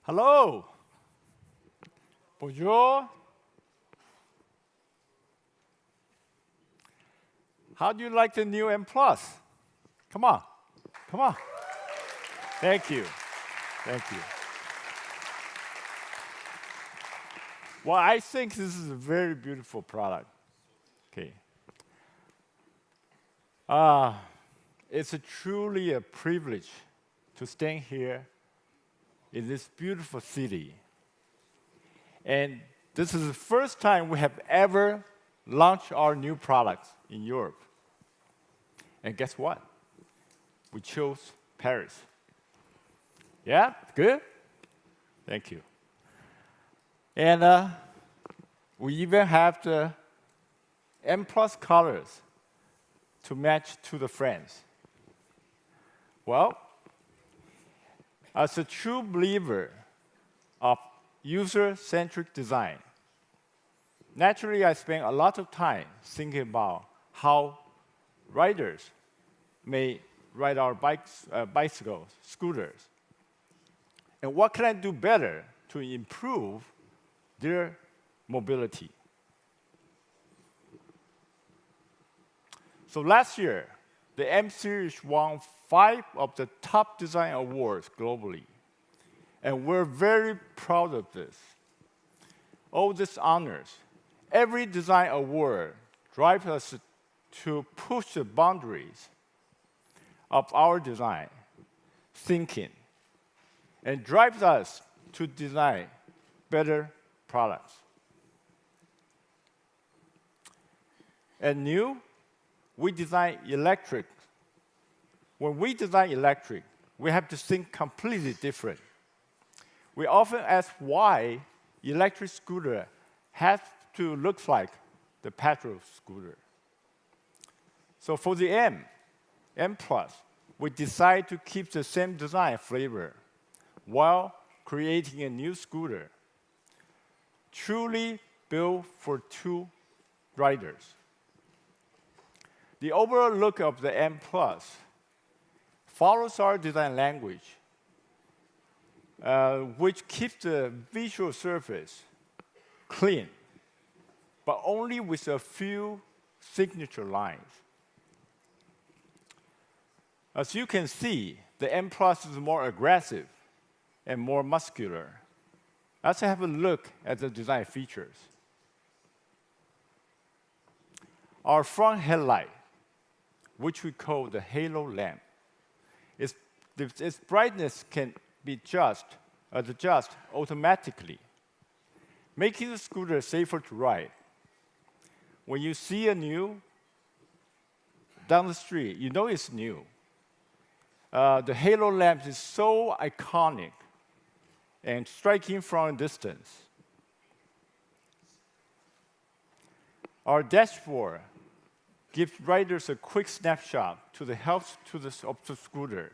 Hello. Bonjour. How do you like the new M Plus? Come on. Come on. Thank you. Thank you. Well, I think this is a very beautiful product. Okay. It's truly a privilege to stand here in this beautiful city. And this is the first time we have ever launched our new products in Europe. And guess what? We chose Paris. Yeah? Good? Thank you. And we even have the M Plus colors to match to the friends. Well, as a true believer of user-centric design, naturally I spend a lot of time thinking about how riders may ride our bikes, bicycles, scooters, and what can I do better to improve their mobility. So last year, the M Series won 5 of the top design awards globally. And we're very proud of this. All these honors, every design award drives us to push the boundaries of our design thinking and drives us to design better products. At NIU, we design electric. When we design electric, we have to think completely different. We often ask why electric scooter has to look like the petrol scooter. So for the M Plus, we decide to keep the same design flavor while creating a new scooter, truly built for two riders. The overall look of the M Plus follows our design language, which keeps the visual surface clean, but only with a few signature lines. As you can see, the M Plus is more aggressive and more muscular. Let's have a look at the design features. Our front headlight, which we call the halo lamp, its brightness can be adjusted automatically, making the scooter safer to ride. When you see a NIU down the street, you know it's NIU. The halo lamp is so iconic and striking from a distance. Our dashboard gives riders a quick snapshot to the health of the scooter.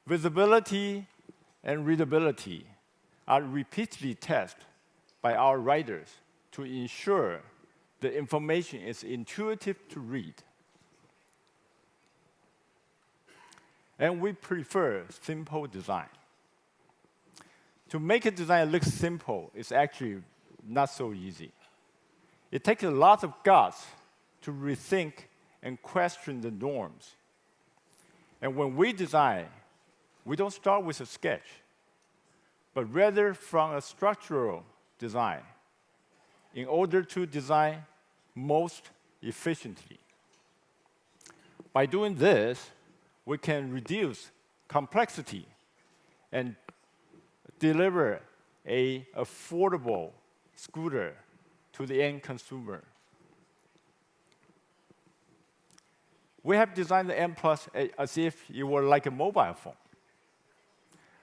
Visibility and readability are repeatedly tested by our riders to ensure the information is intuitive to read. And we prefer simple design. To make a design look simple is actually not so easy. It takes a lot of guts to rethink and question the norms. And when we design, we don't start with a sketch, but rather from a structural design in order to design most efficiently. By doing this, we can reduce complexity and deliver an affordable scooter to the end consumer. We have designed the M Plus as if it were like a mobile phone,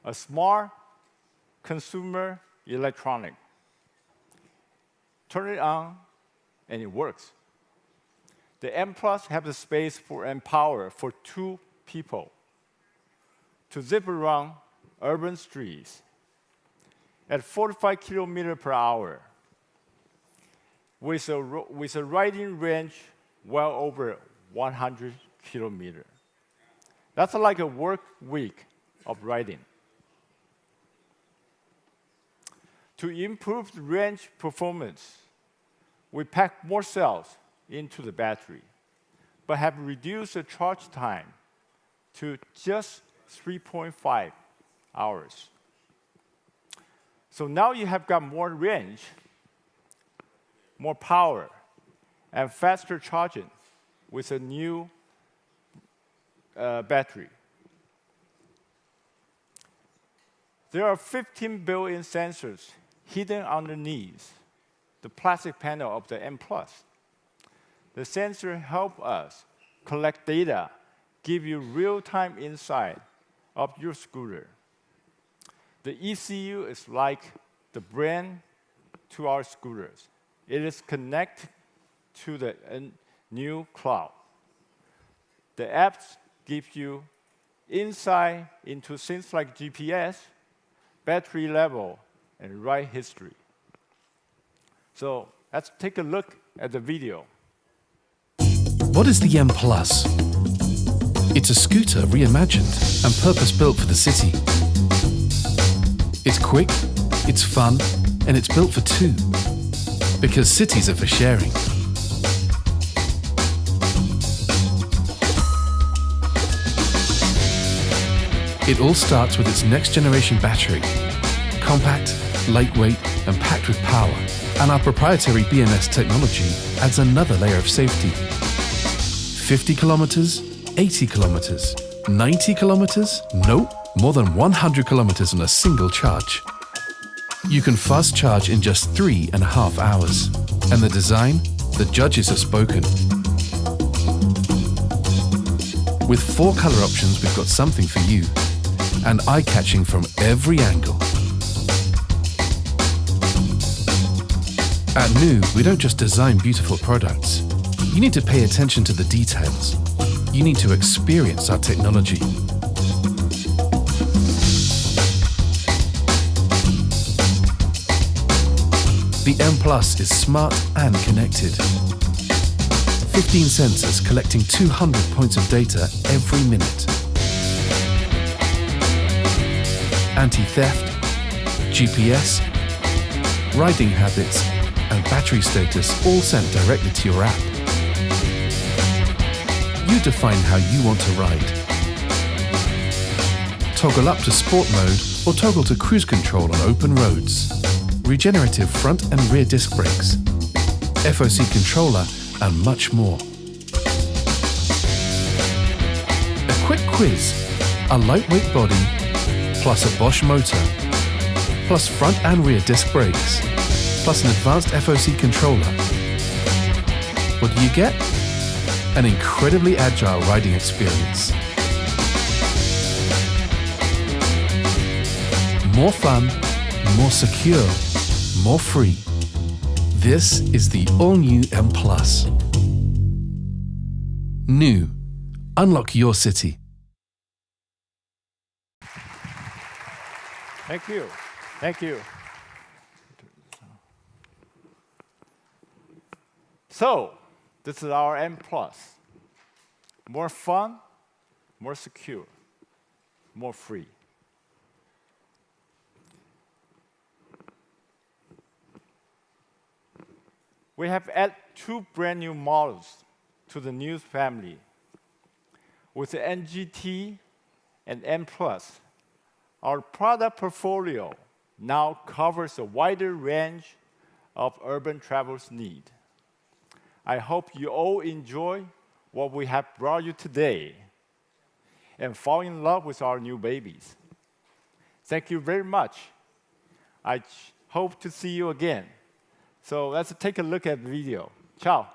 a smart consumer electronic. Turn it on, and it works. The M Plus has the space for and power for 2 people to zip around urban streets at 45 kilometers per hour with a riding range well over 100 kilometers. That's like a work week of riding. To improve the range performance, we pack more cells into the battery, but have reduced the charge time to just 3.5 hours. So now you have got more range, more power, and faster charging with a new battery. There are 15 built-in sensors hidden underneath the plastic panel of the M+. The sensor help us collect data, give you real-time insight of your scooter. The ECU is like the brain to our scooters. It is connected to the new cloud. The apps give you insight into things like GPS, battery level, and ride history. So let's take a look at the video. What is the M Plus? It's a scooter reimagined and purpose-built for the city. It's quick, it's fun, and it's built for two. Because cities are for sharing. It all starts with its next-generation battery. Compact, lightweight, and packed with power. And our proprietary BMS technology adds another layer of safety. 50 kilometers, 80 kilometers, 90 kilometers? Nope, more than 100 kilometers on a single charge. You can fast charge in just 3.5 hours. And the design? The judges have spoken. With 4 color options, we've got something for you. And eye-catching from every angle. At NIU, we don't just design beautiful products. You need to pay attention to the details. You need to experience our technology. The M Plus is smart and connected. 15 sensors collecting 200 points of data every minute. Anti-theft, GPS, riding habits, and battery status all sent directly to your app. You define how you want to ride. Toggle up to sport mode or toggle to cruise control on open roads. Regenerative front and rear disc brakes, FOC controller, and much more. A quick quiz: a lightweight body, plus a Bosch motor, plus front and rear disc brakes, plus an advanced FOC controller. What do you get? An incredibly agile riding experience. More fun, more secure, more free. This is the all-new M Plus. NIU. Unlock your city. Thank you. Thank you. So, this is our M Plus. More fun, more secure, more free. We have added 2 brand new models to the NIU family. With the NGT and M Plus, our product portfolio now covers a wider range of urban travelers' needs. I hope you all enjoy what we have brought you today and fall in love with our new babies. Thank you very much. I hope to see you again. So let's take a look at the video. Ciao.